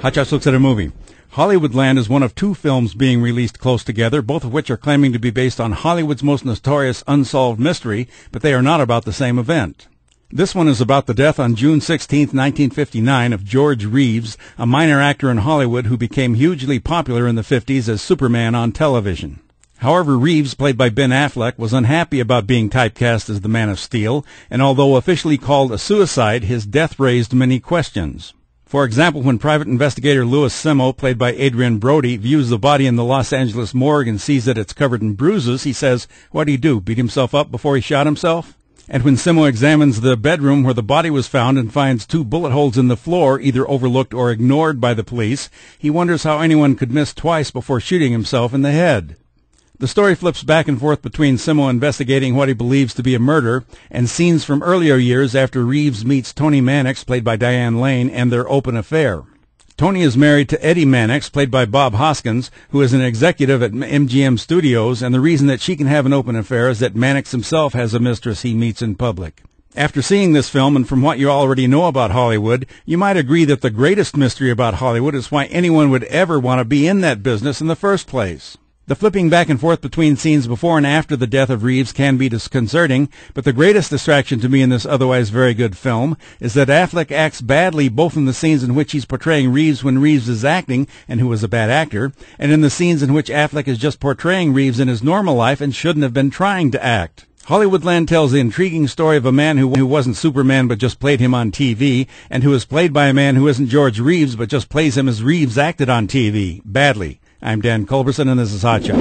Hot Shots looks at a movie. Hollywoodland is one of two films being released close together, both of which are claiming to be based on Hollywood's most notorious unsolved mystery, but they are not about the same event. This one is about the death on June 16, 1959, of George Reeves, a minor actor in Hollywood who became hugely popular in the 50s as Superman on television. However, Reeves, played by Ben Affleck, was unhappy about being typecast as the Man of Steel, and although officially called a suicide, his death raised many questions. For example, when private investigator Louis Simo, played by Adrien Brody, views the body in the Los Angeles morgue and sees that it's covered in bruises, he says, "What'd he do, beat himself up before he shot himself?" And when Simo examines the bedroom where the body was found and finds 2 bullet holes in the floor, either overlooked or ignored by the police, he wonders how anyone could miss twice before shooting himself in the head. The story flips back and forth between Simo investigating what he believes to be a murder and scenes from earlier years after Reeves meets Toni Mannix, played by Diane Lane, and their open affair. Toni is married to Eddie Mannix, played by Bob Hoskins, who is an executive at MGM Studios, and the reason that she can have an open affair is that Mannix himself has a mistress he meets in public. After seeing this film, and from what you already know about Hollywood, you might agree that the greatest mystery about Hollywood is why anyone would ever want to be in that business in the first place. The flipping back and forth between scenes before and after the death of Reeves can be disconcerting, but the greatest distraction to me in this otherwise very good film is that Affleck acts badly both in the scenes in which he's portraying Reeves when Reeves is acting, and who is a bad actor, and in the scenes in which Affleck is just portraying Reeves in his normal life and shouldn't have been trying to act. Hollywoodland tells the intriguing story of a man who wasn't Superman but just played him on TV, and who is played by a man who isn't George Reeves but just plays him as Reeves acted on TV, badly. I'm Dan Culberson, and this is Hot Shots.